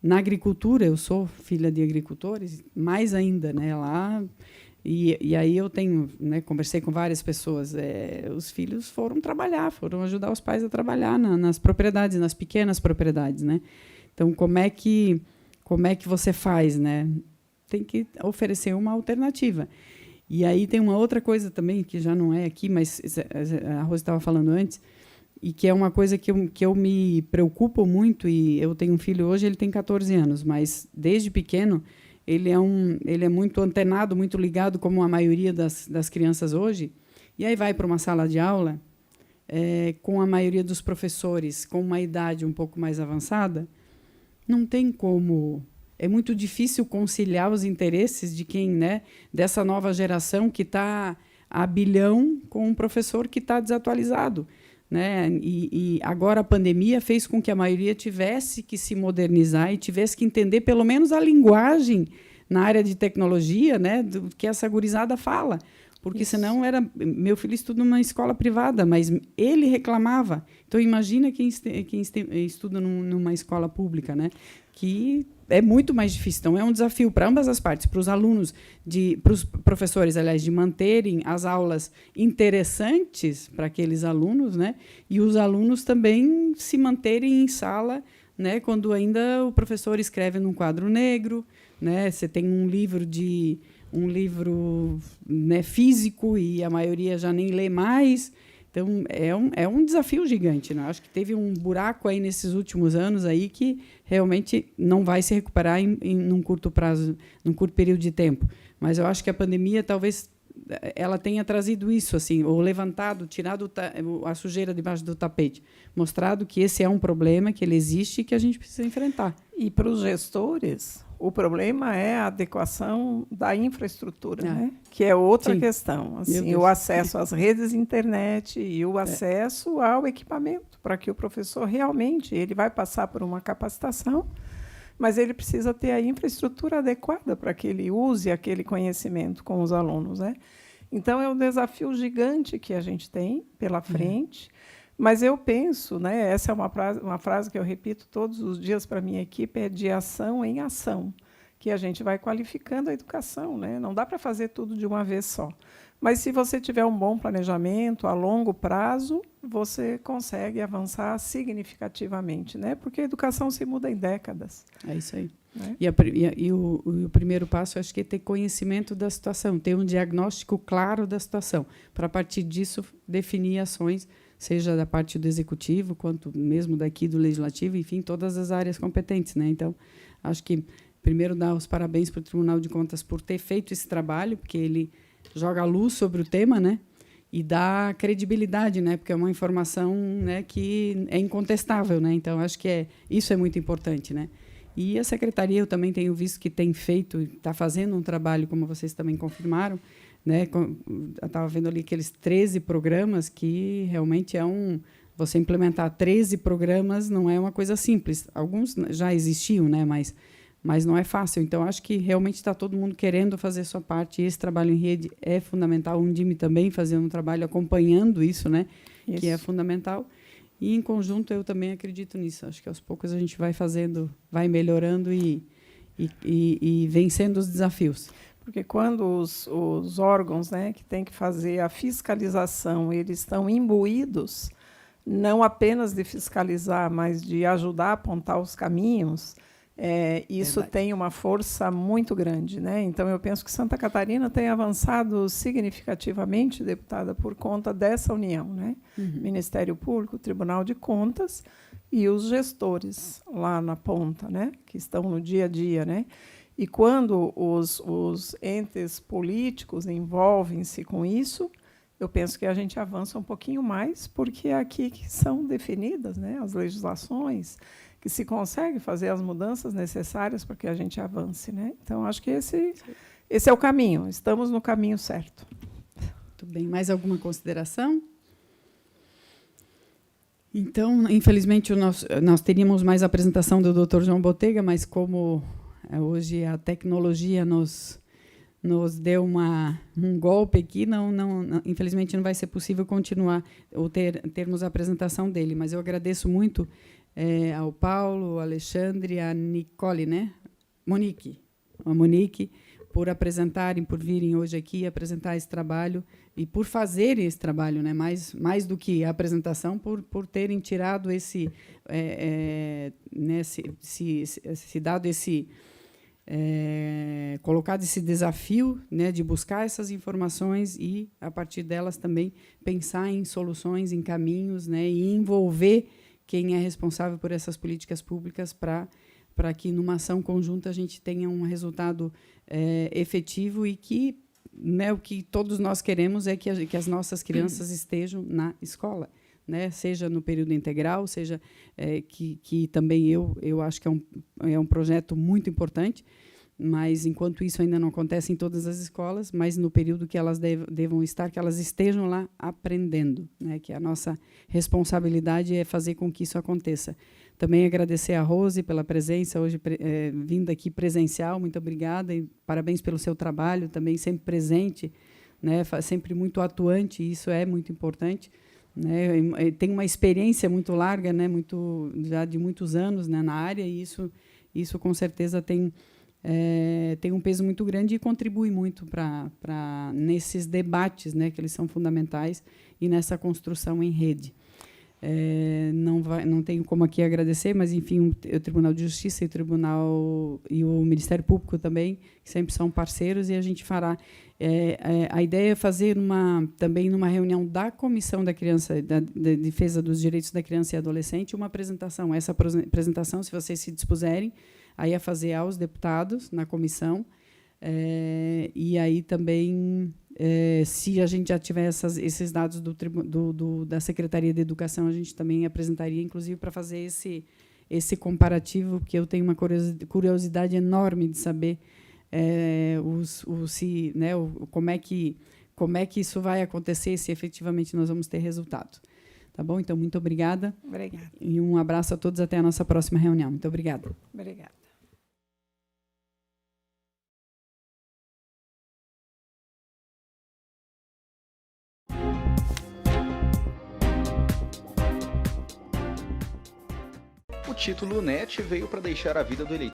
Na agricultura, eu sou filha de agricultores, mais ainda, né, lá, e aí eu tenho, né, conversei com várias pessoas, os filhos foram trabalhar, foram ajudar os pais a trabalhar nas propriedades, nas pequenas propriedades, né? Então, como é que você faz, né? Tem que oferecer uma alternativa. E aí tem uma outra coisa também, que já não é aqui, mas a Rose estava falando antes, e que é uma coisa que eu me preocupo muito, e eu tenho um filho hoje, ele tem 14 anos, mas desde pequeno ele é muito antenado, muito ligado, como a maioria das crianças hoje, e aí vai para uma sala de aula com a maioria dos professores com uma idade um pouco mais avançada, não tem como... É muito difícil conciliar os interesses de quem, né, dessa nova geração que está a bilhão com um professor que está desatualizado, né? E agora a pandemia fez com que a maioria tivesse que se modernizar e tivesse que entender pelo menos a linguagem na área de tecnologia, né, do que essa gurizada fala. Porque senão era... Meu filho estuda numa escola privada, mas ele reclamava. Então, imagina quem estuda numa escola pública, né? Que é muito mais difícil. Então, é um desafio para ambas as partes, para os alunos, para os professores, aliás, de manterem as aulas interessantes para aqueles alunos, né? E os alunos também se manterem em sala, né? Quando ainda o professor escreve num quadro negro, né? Você tem um livro, né, físico, e a maioria já nem lê mais. Então, é um desafio gigante, né? Acho que teve um buraco aí nesses últimos anos aí que realmente não vai se recuperar num curto prazo, num curto período de tempo. Mas eu acho que a pandemia talvez ela tenha trazido isso, assim, ou levantado, tirado a sujeira debaixo do tapete, mostrado que esse é um problema, que ele existe e que a gente precisa enfrentar. E para os gestores, o problema é a adequação da infraestrutura, né? Que é outra questão. Assim, o acesso às redes de internet e o acesso ao equipamento, para que o professor realmente ele vai passar por uma capacitação, mas ele precisa ter a infraestrutura adequada para que ele use aquele conhecimento com os alunos, né? Então, é um desafio gigante que a gente tem pela frente. Mas eu penso, né, essa é uma frase que eu repito todos os dias para a minha equipe, é de ação em ação, que a gente vai qualificando a educação, né? Não dá para fazer tudo de uma vez só. Mas, se você tiver um bom planejamento a longo prazo, você consegue avançar significativamente, né? Porque a educação se muda em décadas. É isso aí. Né? E o primeiro passo, acho que é ter conhecimento da situação, ter um diagnóstico claro da situação, para, a partir disso, definir ações, seja da parte do executivo, quanto mesmo daqui do legislativo, enfim, todas as áreas competentes, né? Então, acho que, primeiro, dar os parabéns para o Tribunal de Contas por ter feito esse trabalho, porque ele joga luz sobre o tema, né? E dá credibilidade, né? Porque é uma informação, né, que é incontestável, né? Então, acho que isso é muito importante, né? E a secretaria, eu também tenho visto que tem feito, está fazendo um trabalho, como vocês também confirmaram, né? Eu estava vendo ali aqueles 13 programas, que realmente você implementar 13 programas não é uma coisa simples. Alguns já existiam, né? Mas não é fácil. Então, acho que realmente está todo mundo querendo fazer sua parte, e esse trabalho em rede é fundamental. O Undime também fazendo um trabalho acompanhando isso, né? Isso. Que é fundamental. E, em conjunto, eu também acredito nisso. Acho que, aos poucos, a gente vai fazendo, vai melhorando e vencendo os desafios. Porque quando os órgãos, né, que têm que fazer a fiscalização, eles estão imbuídos, não apenas de fiscalizar, mas de ajudar a apontar os caminhos, isso Verdade. Tem uma força muito grande, né? Então, eu penso que Santa Catarina tem avançado significativamente, deputada, por conta dessa união, né? Ministério Público, Tribunal de Contas e os gestores lá na ponta, né? Que estão no dia a dia, né? E quando os entes políticos envolvem-se com isso, eu penso que a gente avança um pouquinho mais, porque é aqui que são definidas, né, as legislações, que se consegue fazer as mudanças necessárias para que a gente avance, né? Então, acho que esse é o caminho, estamos no caminho certo. Muito bem. Mais alguma consideração? Então, infelizmente, nós teríamos mais a apresentação do Dr. João Botega, mas como hoje a tecnologia nos deu um golpe aqui, infelizmente não vai ser possível continuar ou termos a apresentação dele. Mas eu agradeço muito ao Paulo, ao Alexandre, à Nicole, né? A Monique, por apresentarem, por virem hoje aqui apresentar esse trabalho e por fazerem esse trabalho, né? Mais do que a apresentação, por terem tirado colocado esse desafio, né, de buscar essas informações e, a partir delas, também pensar em soluções, em caminhos, né, e envolver quem é responsável por essas políticas públicas para que, numa ação conjunta, a gente tenha um resultado efetivo e que, né, o que todos nós queremos é que as nossas crianças estejam na escola, né, seja no período integral, seja que também eu acho que é um projeto muito importante, mas, enquanto isso ainda não acontece em todas as escolas, mas no período que elas devam estar, que elas estejam lá aprendendo, né, que a nossa responsabilidade é fazer com que isso aconteça. Também agradecer a Rose pela presença, hoje vinda aqui presencial, muito obrigada, e parabéns pelo seu trabalho, também sempre presente, né, sempre muito atuante, e isso é muito importante. Né, tem uma experiência muito larga, né, já de muitos anos, né, na área, e isso com certeza tem um peso muito grande e contribui muito para nesses debates, né, que eles são fundamentais, e nessa construção em rede. Não tenho como aqui agradecer, mas, enfim, o Tribunal de Justiça e o Ministério Público também, que sempre são parceiros, e a gente fará. A ideia é fazer também numa reunião da Comissão da Criança, da Defesa dos Direitos da Criança e Adolescente, uma apresentação. Essa apresentação, se vocês se dispuserem, aí a fazer aos deputados na comissão, e aí também, se a gente já tiver esses dados da Secretaria de Educação, a gente também apresentaria, inclusive, para fazer esse comparativo, porque eu tenho uma curiosidade enorme de saber como é que isso vai acontecer, se efetivamente nós vamos ter resultado. Tá bom? Então, muito obrigada. Obrigada. E um abraço a todos, até a nossa próxima reunião. Muito obrigada. Obrigada. O título NET veio para deixar a vida do eleitor